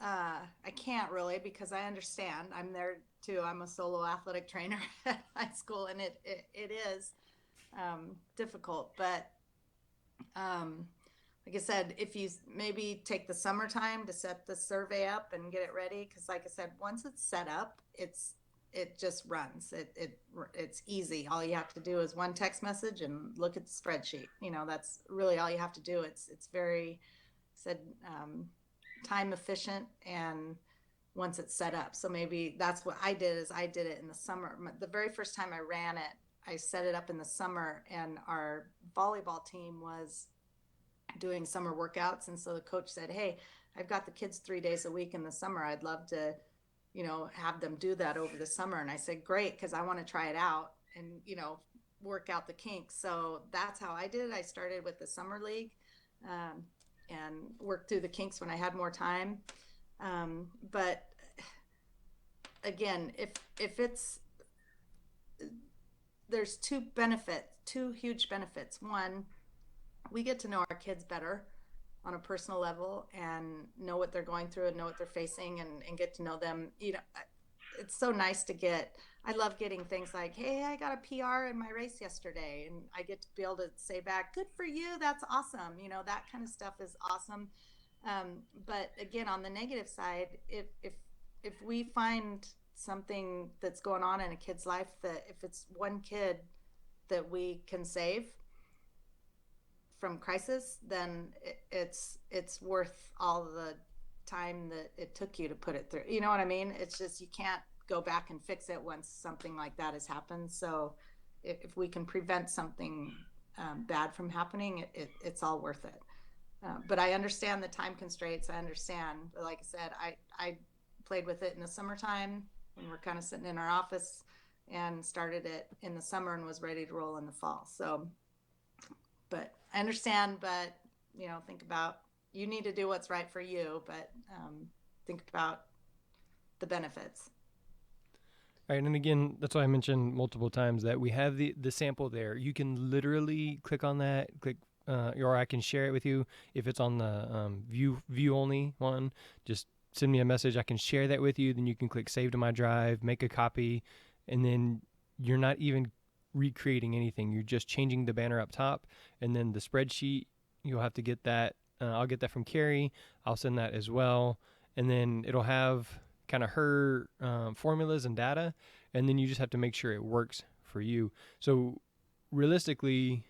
I can't really because I understand. I'm there too. I'm a solo athletic trainer at high school, and it is difficult. But like I said, if you maybe take the summertime to set the survey up and get it ready, because like I said, once it's set up, it just runs. It's easy. All you have to do is one text message and look at the spreadsheet. That's really all you have to do. It's very said time efficient, and once it's set up. So maybe that's what I did is I did it in the summer. The very first time I ran it, I set it up in the summer, and our volleyball team was doing summer workouts. And so the coach said, hey, I've got the kids 3 days a week in the summer. I'd love to, have them do that over the summer. And I said, great, because I want to try it out and, work out the kinks. So that's how I did it. I started with the summer league and worked through the kinks when I had more time. But again, if there's two huge benefits. One, we get to know our kids better on a personal level and know what they're going through and know what they're facing and get to know them. It's so nice to I love getting things like, hey, I got a PR in my race yesterday, and I get to be able to say back, good for you, that's awesome. That kind of stuff is awesome. But again, on the negative side, if we find something that's going on in a kid's life, that if it's one kid that we can save from crisis, then it's worth all the time that it took you to put it through. You know what I mean? It's just, you can't go back and fix it once something like that has happened. So if we can prevent something bad from happening, it's all worth it. But I understand the time constraints. I understand. But like I said, I played with it in the summertime when we're kind of sitting in our office, and started it in the summer and was ready to roll in the fall. So, but I understand, but think about, you need to do what's right for you, but think about the benefits. Right, and again, that's why I mentioned multiple times that we have the sample there. You can literally click on that, or I can share it with you if it's on the view only one. Just send me a message. I can share that with you. Then you can click save to my drive, make a copy, and then you're not even recreating anything. You're just changing the banner up top, and then the spreadsheet, you'll have to get that. I'll get that from Carrie. I'll send that as well, and then it'll have kind of her formulas and data, and then you just have to make sure it works for you. So realistically,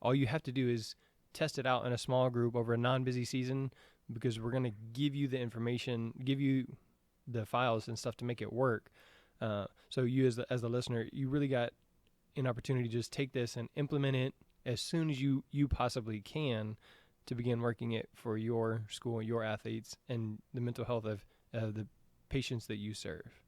all you have to do is test it out in a small group over a non-busy season, because we're going to give you the information, give you the files and stuff to make it work. So you as the listener, you really got an opportunity to just take this and implement it as soon as you possibly can, to begin working it for your school, your athletes, and the mental health of the patients that you serve.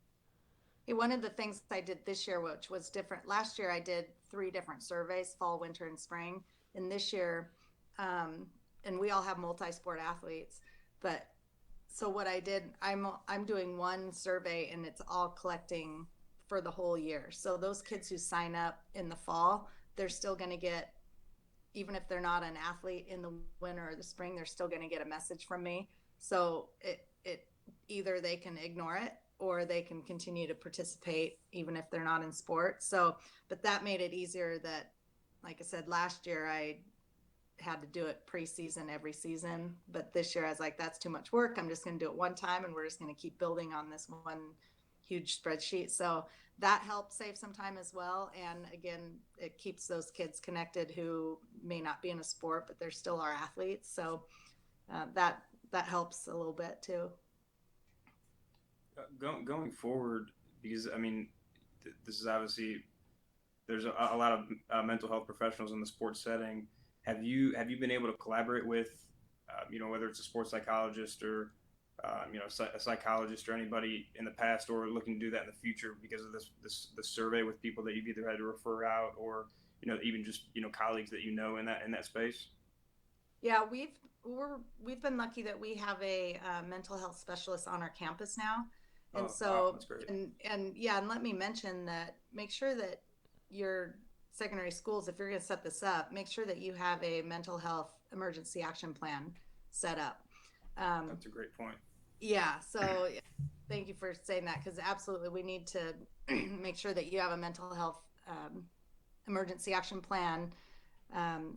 One of the things I did this year, which was different, last year I did 3 different surveys, fall, winter, and spring. And this year, and we all have multi-sport athletes, but so what I did, I'm doing one survey, and it's all collecting for the whole year. So those kids who sign up in the fall, they're still going to get, even if they're not an athlete in the winter or the spring, they're still going to get a message from me. So it either they can ignore it or they can continue to participate even if they're not in sport. So, but that made it easier that, like I said, last year I had to do it preseason every season. But this year I was like, that's too much work. I'm just going to do it one time, and we're just going to keep building on this one huge spreadsheet. So that helped save some time as well. And again, it keeps those kids connected who may not be in a sport, but they're still our athletes. So that helps a little bit too. Going forward, because I mean, this is obviously there's a lot of mental health professionals in the sports setting. Have you been able to collaborate with, whether it's a sports psychologist or a psychologist or anybody in the past, or looking to do that in the future because of this survey with people that you've either had to refer out, or even just colleagues that in that space? Yeah, we've been lucky that we have a mental health specialist on our campus now, and Oh, wow, so that's great. and yeah, and let me mention that make sure that your secondary schools, if you're going to set this up, make sure that you have a mental health emergency action plan set up. That's a great point. Yeah, so thank you for saying that, because absolutely we need to make sure that you have a mental health emergency action plan,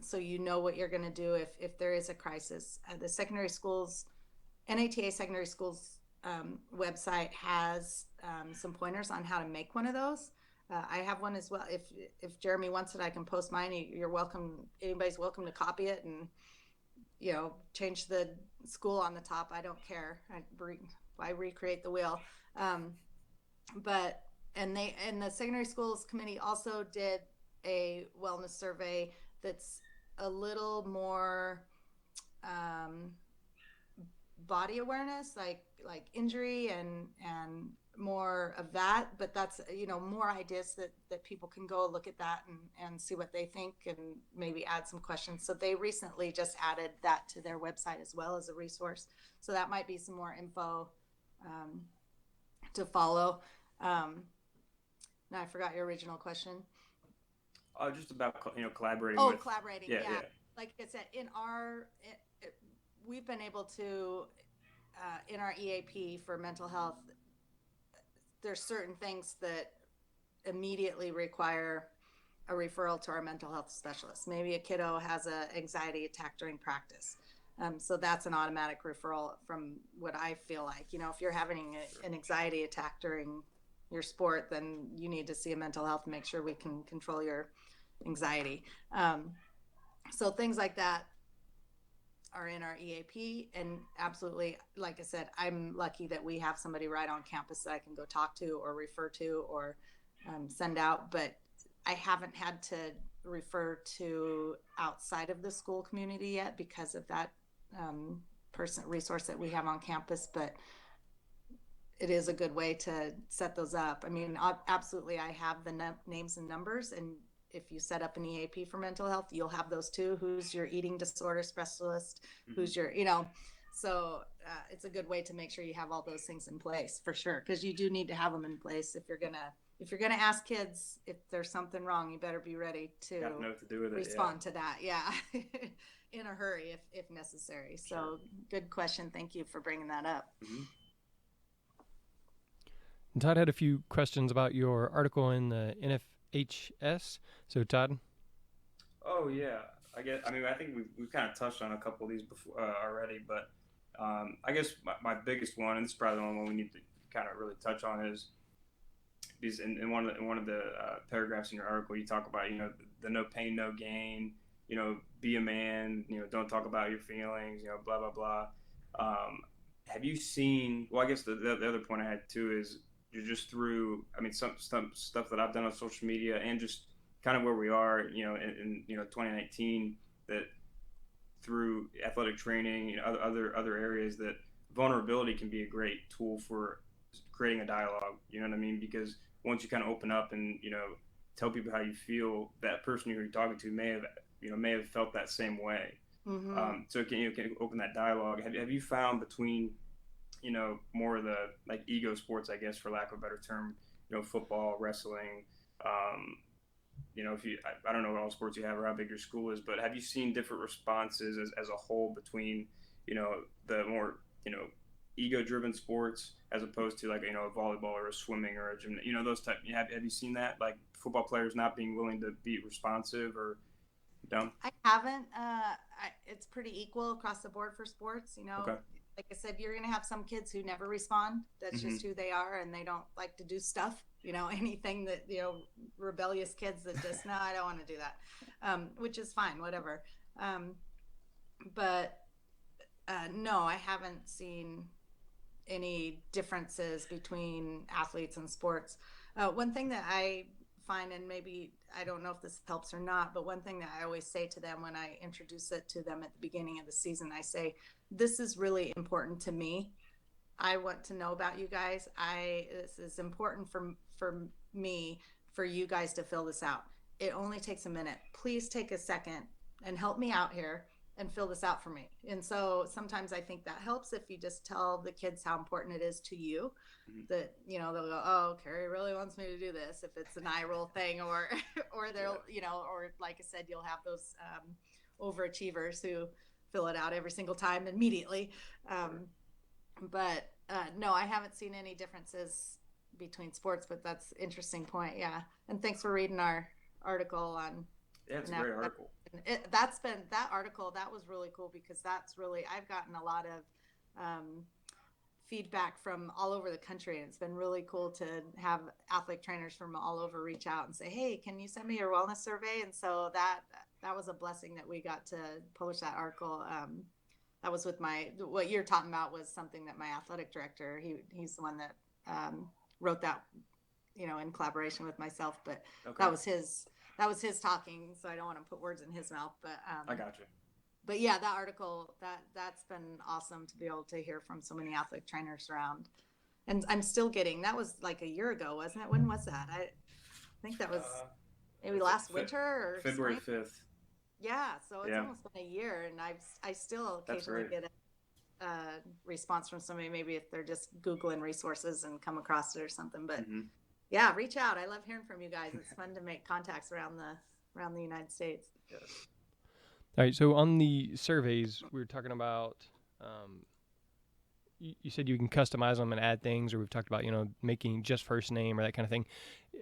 so you know what you're going to do if there is a crisis. The secondary schools, NATA secondary schools website has some pointers on how to make one of those. I have one as well. If Jeremy wants it, I can post mine. You're welcome. Anybody's welcome to copy it and change the school on the top. I don't care. I recreate the wheel. But the secondary schools committee also did a wellness survey that's a little more body awareness, like injury and more of that. But that's more ideas that people can go look at that and see what they think, and maybe add some questions. So they recently just added that to their website as well as a resource. So that might be some more info to follow. Now I forgot your original question. Just about collaborating. Oh, with, collaborating. yeah, Yeah. Like I said, we've been able to in our EAP for mental health, there's certain things that immediately require a referral to our mental health specialist. Maybe a kiddo has an anxiety attack during practice. So that's an automatic referral from what I feel like. If you're having an anxiety attack during your sport, then you need to see a mental health and make sure we can control your anxiety. So things like that are in our EAP, and absolutely, like I said, I'm lucky that we have somebody right on campus that I can go talk to or refer to or send out, but I haven't had to refer to outside of the school community yet because of that resource that we have on campus. But it is a good way to set those up. I mean, absolutely, I have the names and numbers, and if you set up an EAP for mental health, you'll have those too. Who's your eating disorder specialist? Mm-hmm. Who's your, so it's a good way to make sure you have all those things in place for sure. Cause you do need to have them in place. If you're going to ask kids if there's something wrong, you better be ready to know what to do with respond to that. Yeah. In a hurry if necessary. So sure. Good question. Thank you for bringing that up. Mm-hmm. Todd had a few questions about your article in the NFHS. So Todd. Oh yeah, I think we've kind of touched on a couple of these before already, but I guess my biggest one, and this is probably the only one we need to kind of really touch on, is because in one of the paragraphs in your article, you talk about the no pain, no gain, be a man, don't talk about your feelings, blah blah blah. Have you seen? Well, I guess the other point I had too is just through, some stuff that I've done on social media and just kind of where we are, in 2019, that through athletic training, other areas, that vulnerability can be a great tool for creating a dialogue. You know what I mean? Because once you kind of open up and tell people how you feel, that person you're talking to may have felt that same way. Mm-hmm. So it can open that dialogue. Have you found between more of the like ego sports, I guess, for lack of a better term, football, wrestling, I don't know what all sports you have or how big your school is, but have you seen different responses as a whole between, the more, ego driven sports as opposed to like, a volleyball or a swimming or a gym, those type, have you seen that, like football players not being willing to be responsive or Down. I haven't. It's pretty equal across the board for sports. Okay. Like I said, you're going to have some kids who never respond. That's Mm-hmm. just who they are, and they don't like to do stuff. Anything that rebellious kids that just no, I don't want to do that, which is fine, whatever. But no, I haven't seen any differences between athletes and sports. One thing that I find, and maybe I don't know if this helps or not, but one thing that I always say to them when I introduce it to them at the beginning of the season, I say, this is really important to me. I want to know about you guys. This is important for me, for you guys to fill this out. It only takes a minute. Please take a second and help me out here and fill this out for me. And so sometimes I think that helps if you just tell the kids how important it is to you. Mm-hmm. That they'll go, oh, Carrie really wants me to do this, if it's an eye roll thing, or they'll or like I said, you'll have those overachievers who fill it out every single time immediately. But no, I haven't seen any differences between sports, but that's an interesting point. Yeah. And thanks for reading our article on. Yeah, it's a great article. That article, that was really cool, because I've gotten a lot of feedback from all over the country, and it's been really cool to have athlete trainers from all over reach out and say, hey, can you send me your wellness survey? And so that was a blessing that we got to publish that article. That was with what you're talking about was something that my athletic director, he's the one that wrote that, in collaboration with myself, but okay. That was his talking, so I don't want to put words in his mouth, but I got you. But yeah, that article, that's been awesome to be able to hear from so many athletic trainers around. And I'm still getting, that was like a year ago, wasn't it? When was that? I think that was maybe last winter or February spring? 5th. Yeah, so it's almost been a year, and I still occasionally get a response from somebody, maybe if they're just Googling resources and come across it or something. But yeah, reach out. I love hearing from you guys. It's fun to make contacts around the United States. Yes. All right. So on the surveys, we were talking about. You said you can customize them and add things, or we've talked about making just first name or that kind of thing.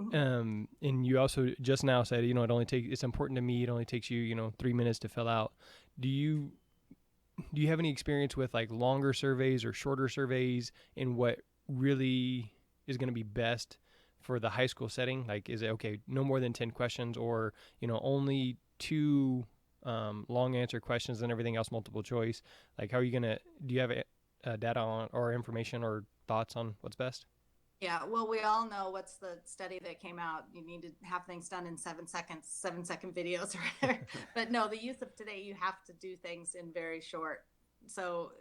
Mm-hmm. And you also just now said it's important to me. It only takes you 3 minutes to fill out. Do you have any experience with like longer surveys or shorter surveys, and what really is going to be best for the high school setting? Like, is it okay, no more than 10 questions, or only 2 long answer questions and everything else multiple choice? Like, how are you gonna? Do you have data on or information or thoughts on what's best? Yeah, well, we all know what's the study that came out. You need to have things done in 7 seconds, 7-second videos. But no, the youth of today, you have to do things in very short. So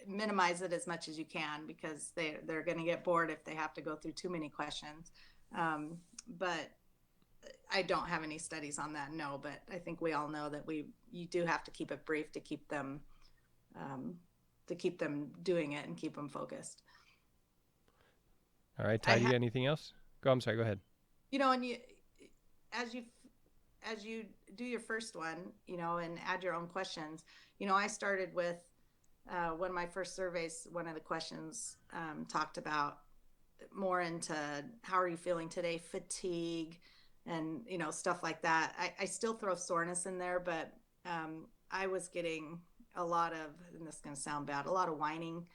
minimize it as much as you can, because they're going to get bored if they have to go through too many questions. But I don't have any studies on that, no. But I think we all know that you do have to keep it brief to keep them doing it and keep them focused. All right, Ty, you got anything else? I'm sorry, go ahead. And as you do your first one, and add your own questions, I started with one of my first surveys. One of the questions talked about more into how are you feeling today, fatigue, and stuff like that. I still throw soreness in there, but I was getting a lot of, and this is going to sound bad, a lot of whining.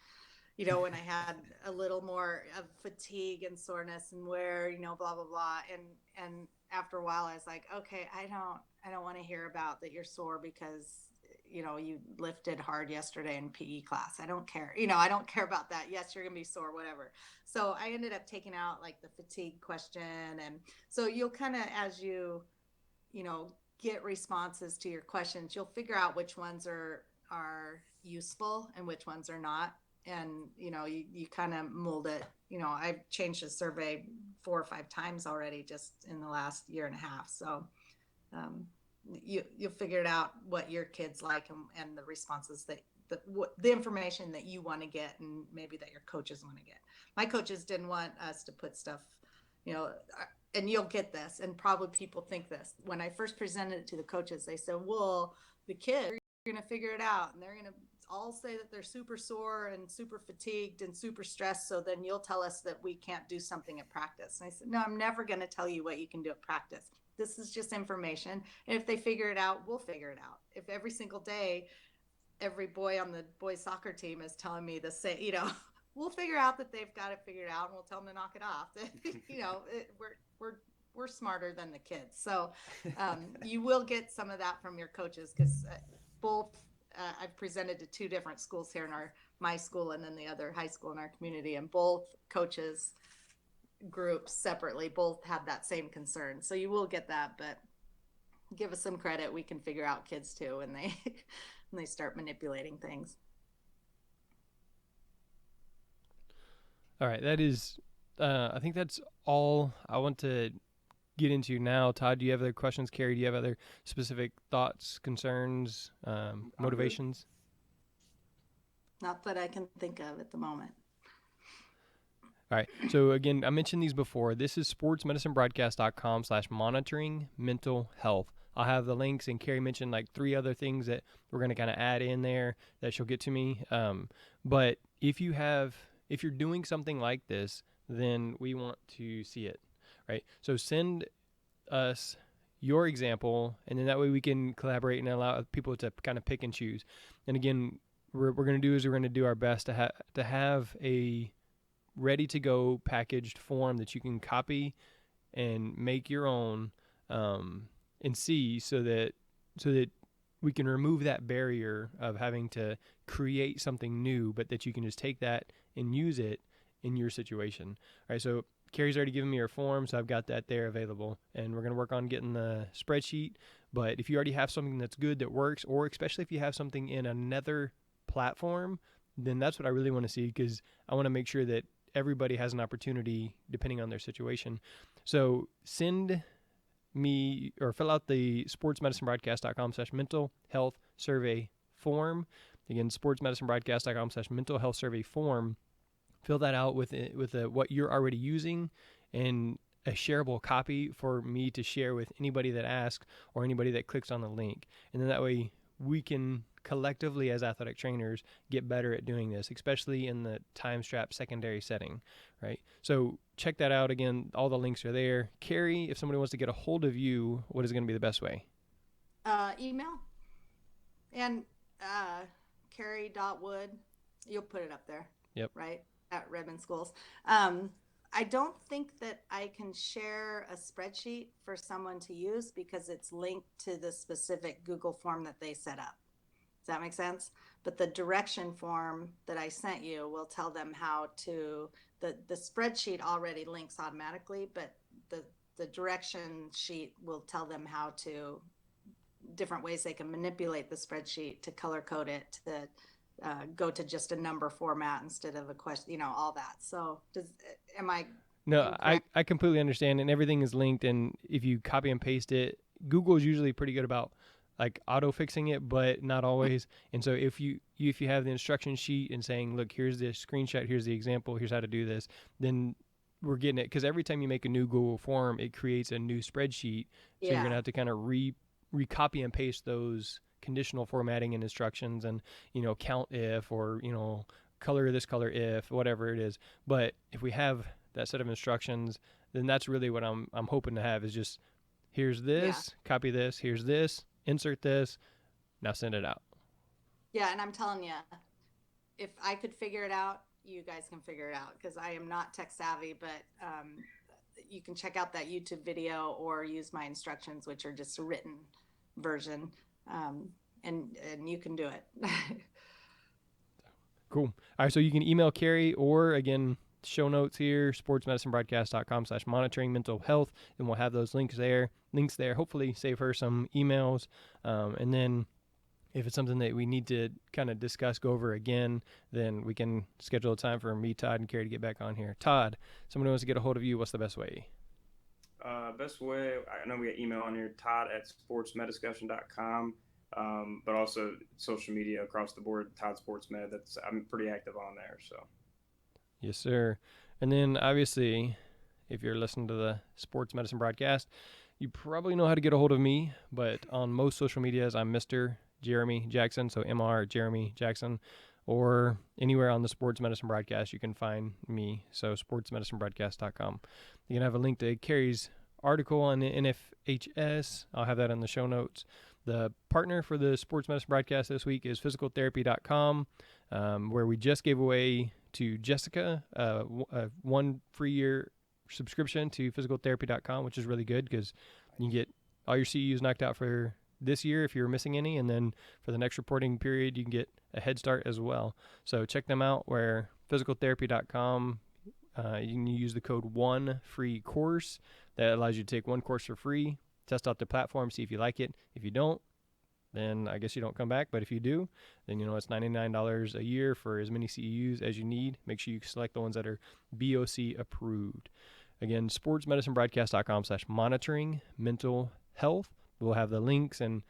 When I had a little more of fatigue and soreness and blah, blah, blah. And after a while I was like, okay, I don't want to hear about that you're sore because, you lifted hard yesterday in PE class. I don't care. I don't care about that. Yes, you're going to be sore, whatever. So I ended up taking out like the fatigue question. And so you'll kind of, as you get responses to your questions, you'll figure out which ones are useful and which ones are not. And, you kind of mold it. I've changed the survey 4 or 5 times already just in the last year and a half. So you'll figure it out what your kids like and the responses that the information that you want to get, and maybe that your coaches want to get. My coaches didn't want us to put stuff, and you'll get this, and probably people think this. When I first presented it to the coaches, they said, well, the kids are going to figure it out, and they're going to all say that they're super sore and super fatigued and super stressed. So then you'll tell us that we can't do something at practice. And I said, no, I'm never going to tell you what you can do at practice. This is just information. And if they figure it out, we'll figure it out. If every single day, every boy on the boys soccer team is telling me the same, we'll figure out that they've got it figured out, and we'll tell them to knock it off. We're smarter than the kids. So you will get some of that from your coaches, because both I've presented to two different schools here in my school and then the other high school in our community, and both coaches groups separately both have that same concern. So you will get that, but give us some credit. We can figure out kids too, and they start manipulating things. All right, that is, I think that's all I want to get into now. Todd, do you have other questions? Carrie, do you have other specific thoughts, concerns, motivations? Not that I can think of at the moment. All right. So again, I mentioned these before. This is sportsmedicinebroadcast.com/monitoring mental health. I'll have the links, and Carrie mentioned like 3 other things that we're going to kind of add in there that she'll get to me. But if you're doing something like this, then we want to see it, right? So send us your example, and then that way we can collaborate and allow people to kind of pick and choose. And again, we're going to do our best to have a ready-to-go packaged form that you can copy and make your own, and see, so that we can remove that barrier of having to create something new, but that you can just take that and use it in your situation. All right, so Carrie's already given me her form, so I've got that there available, and we're going to work on getting the spreadsheet. But if you already have something that's good, that works, or especially if you have something in another platform, then that's what I really want to see, because I want to make sure that everybody has an opportunity depending on their situation. So send me, or fill out the sportsmedicinebroadcast.com/mental health survey form. Again, sportsmedicinebroadcast.com/mental health survey form. Fill that out with what you're already using, and a shareable copy for me to share with anybody that asks or anybody that clicks on the link. And then that way we can collectively as athletic trainers get better at doing this, especially in the time-strapped secondary setting, right? So check that out. Again, all the links are there. Carrie, if somebody wants to get a hold of you, what is going to be the best way? Email. And Carrie.wood, you'll put it up there. Yep. Right? At Redmond Schools. I don't think that I can share a spreadsheet for someone to use, because it's linked to the specific Google form that they set up. Does that make sense? But the direction form that I sent you will tell them how to, the spreadsheet already links automatically, but the direction sheet will tell them how to, different ways they can manipulate the spreadsheet to color code it, to go to just a number format instead of a question, all that. So am I? No, I completely understand, and everything is linked, and if you copy and paste it, Google is usually pretty good about like auto fixing it, but not always. And so if you have the instruction sheet and saying, look, here's the screenshot, here's the example, here's how to do this, then we're getting it. Because every time you make a new Google form, it creates a new spreadsheet. So you're going to have to kind of re-copy and paste those conditional formatting and instructions, and count if, or color this color if, whatever it is. But if we have that set of instructions, then that's really what I'm hoping to have, is just here's this, copy this, here's this, insert this, now send it out. Yeah, and I'm telling you, if I could figure it out, you guys can figure it out, because I am not tech savvy. But you can check out that YouTube video or use my instructions, which are just a written version. And you can do it. Cool. All right, so you can email Carrie, or again, show notes here, sportsmedicinebroadcast.com/monitoring mental health, and we'll have those links there. Hopefully save her some emails. And then if it's something that we need to kind of discuss, go over again, then we can schedule a time for me, Todd, and Carrie to get back on here. Todd, somebody wants to get a hold of you. What's the best way? Best way, I know we got email on here, todd@sportsmeddiscussion.com, but also social media across the board, Todd Sports Med. I'm pretty active on there. So. Yes, sir. And then obviously, if you're listening to the Sports Medicine Broadcast, you probably know how to get a hold of me, but on most social medias, I'm Mr. Jeremy Jackson, so MR Jeremy Jackson, or anywhere on the Sports Medicine Broadcast, you can find me. So sportsmedicinebroadcast.com. You can have a link to Carrie's article on the NFHS. I'll have that in the show notes. The partner for the Sports Medicine Broadcast this week is physicaltherapy.com, where we just gave away to Jessica one free year subscription to physicaltherapy.com, which is really good because you can get all your CEUs knocked out for this year if you're missing any, and then for the next reporting period, you can get a head start as well. So check them out, where physicaltherapy.com, you can use the code 1FREECOURSE. That allows you to take one course for free, test out the platform, see if you like it. If you don't, then I guess you don't come back. But if you do, then it's $99 a year for as many CEUs as you need. Make sure you select the ones that are BOC approved. Again, sportsmedicinebroadcast.com/monitoring mental health. We'll have the links and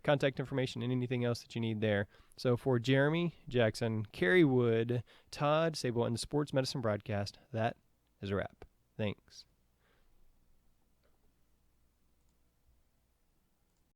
contact information and anything else that you need there. So for Jeremy Jackson, Carrie Wood, Todd Sable, and the Sports Medicine Broadcast, that is a wrap. Thanks.